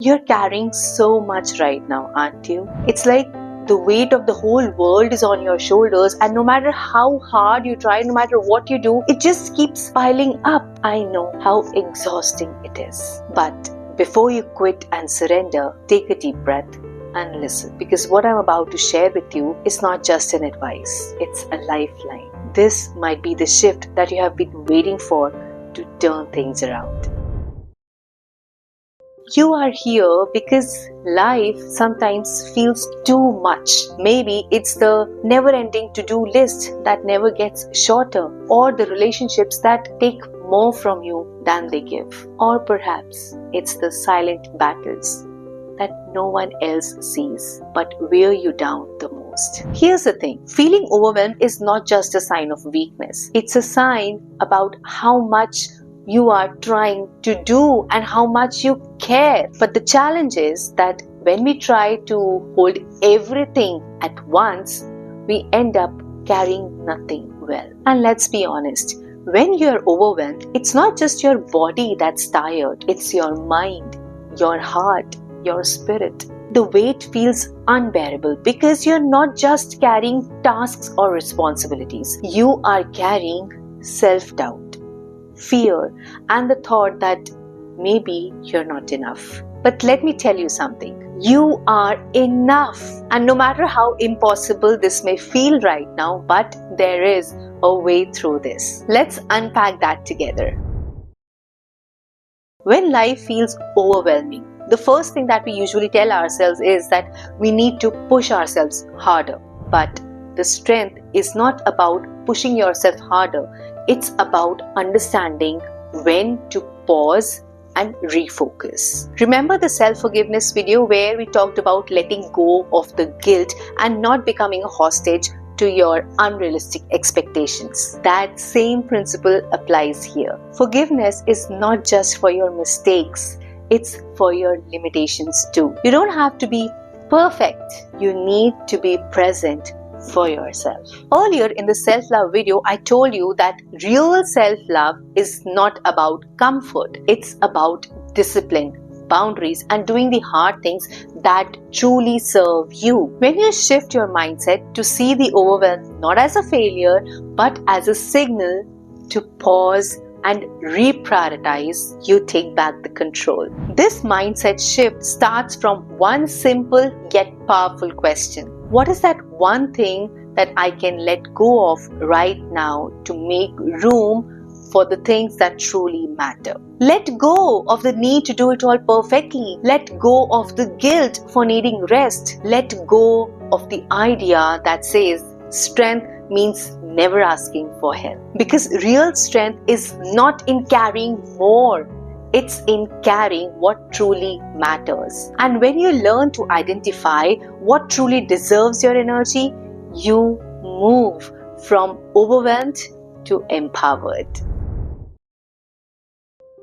You're carrying so much right now, aren't you? It's like the weight of the whole world is on your shoulders, and no matter how hard you try, no matter what you do, it just keeps piling up. I know how exhausting it is. But before you quit and surrender, take a deep breath and listen. Because what I'm about to share with you is not just an advice, it's a lifeline. This might be the shift that you have been waiting for to turn things around. You are here because life sometimes feels too much. Maybe it's the never-ending to-do list that never gets shorter, or the relationships that take more from you than they give. Or perhaps it's the silent battles that no one else sees but wear you down the most. Here's the thing, feeling overwhelmed is not just a sign of weakness. It's a sign about how much you are trying to do and how much you care. But the challenge is that when we try to hold everything at once, we end up carrying nothing well. And let's be honest, when you're overwhelmed, it's not just your body that's tired, it's your mind, your heart, your spirit. The weight feels unbearable because you're not just carrying tasks or responsibilities. You are carrying self-doubt, fear, and the thought that maybe you're not enough. But let me tell you something. You are enough. And no matter how impossible this may feel right now, but there is a way through this. Let's unpack that together. When life feels overwhelming, the first thing that we usually tell ourselves is that we need to push ourselves harder. But the strength is not about pushing yourself harder. It's about understanding when to pause and refocus. Remember the self-forgiveness video where we talked about letting go of the guilt and not becoming a hostage to your unrealistic expectations. That same principle applies here. Forgiveness is not just for your mistakes, it's for your limitations too. You don't have to be perfect. You need to be present for yourself. Earlier in the self-love video, I told you that real self-love is not about comfort. It's about discipline, boundaries, and doing the hard things that truly serve you. When you shift your mindset to see the overwhelm not as a failure, but as a signal to pause and reprioritize, you take back the control. This mindset shift starts from one simple yet powerful question. What is that one thing that I can let go of right now to make room for the things that truly matter? Let go of the need to do it all perfectly. Let go of the guilt for needing rest. Let go of the idea that says strength means never asking for help. Because real strength is not in carrying more. It's in carrying what truly matters. And when you learn to identify what truly deserves your energy, you move from overwhelmed to empowered.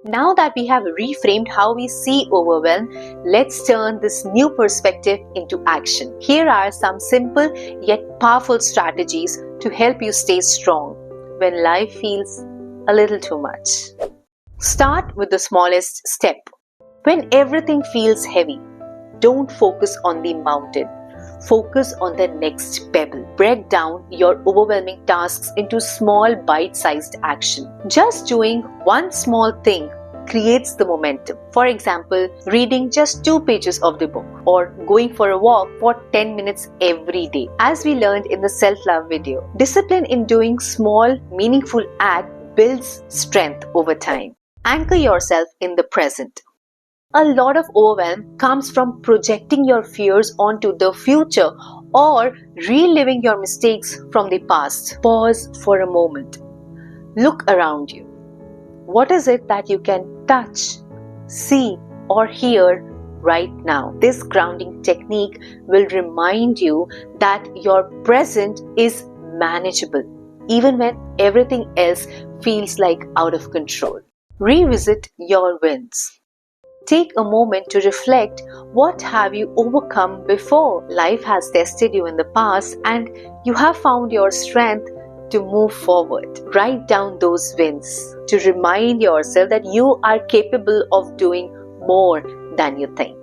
Now that we have reframed how we see overwhelm, let's turn this new perspective into action. Here are some simple yet powerful strategies to help you stay strong when life feels a little too much. Start with the smallest step. When everything feels heavy, don't focus on the mountain. Focus on the next pebble. Break down your overwhelming tasks into small bite-sized action. Just doing one small thing creates the momentum. For example, reading just 2 pages of the book or going for a walk for 10 minutes every day. As we learned in the self-love video, discipline in doing small, meaningful acts builds strength over time. Anchor yourself in the present. A lot of overwhelm comes from projecting your fears onto the future or reliving your mistakes from the past. Pause for a moment. Look around you. What is it that you can touch, see, or hear right now? This grounding technique will remind you that your present is manageable, even when everything else feels like out of control. Revisit your wins. Take a moment to reflect, what have you overcome before? Life has tested you in the past and you have found your strength to move forward. Write down those wins to remind yourself that you are capable of doing more than you think.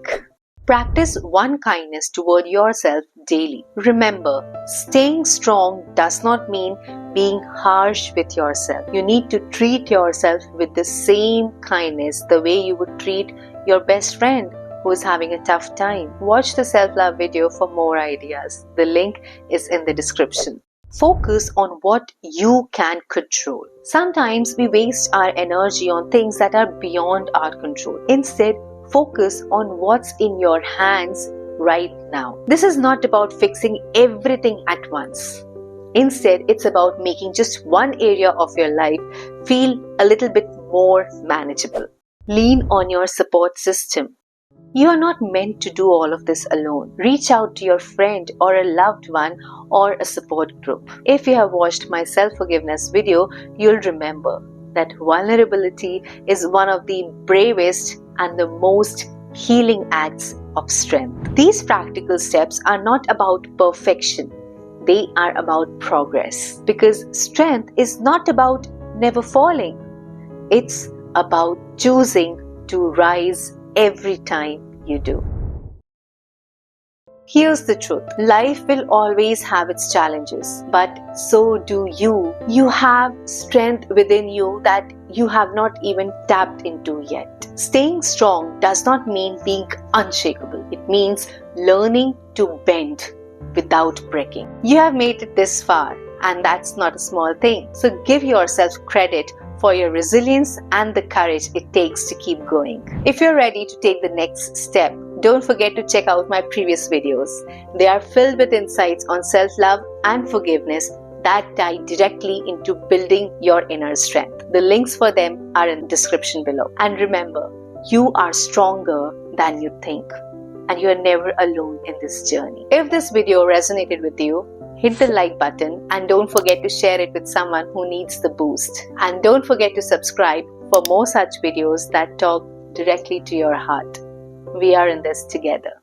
Practice one kindness toward yourself daily. Remember, staying strong does not mean being harsh with yourself. You need to treat yourself with the same kindness the way you would treat your best friend who is having a tough time. Watch the self-love video for more ideas. The link is in the description. Focus on what you can control. Sometimes we waste our energy on things that are beyond our control. Instead, focus on what's in your hands right now. This is not about fixing everything at once. Instead, it's about making just one area of your life feel a little bit more manageable. Lean on your support system. You are not meant to do all of this alone. Reach out to your friend or a loved one or a support group. If you have watched my self-forgiveness video, you'll remember that vulnerability is one of the bravest and the most healing acts of strength. These practical steps are not about perfection. They are about progress. Because strength is not about never falling. It's about choosing to rise every time you do. Here's the truth. Life will always have its challenges, but so do you. You have strength within you that you have not even tapped into yet. Staying strong does not mean being unshakable. It means learning to bend without breaking. You have made it this far, and that's not a small thing. So give yourself credit for your resilience and the courage it takes to keep going. If you're ready to take the next step, don't forget to check out my previous videos. They are filled with insights on self-love and forgiveness that tie directly into building your inner strength. The links for them are in the description below. And remember, you are stronger than you think, and you are never alone in this journey. If this video resonated with you, hit the like button and don't forget to share it with someone who needs the boost. And don't forget to subscribe for more such videos that talk directly to your heart. We are in this together.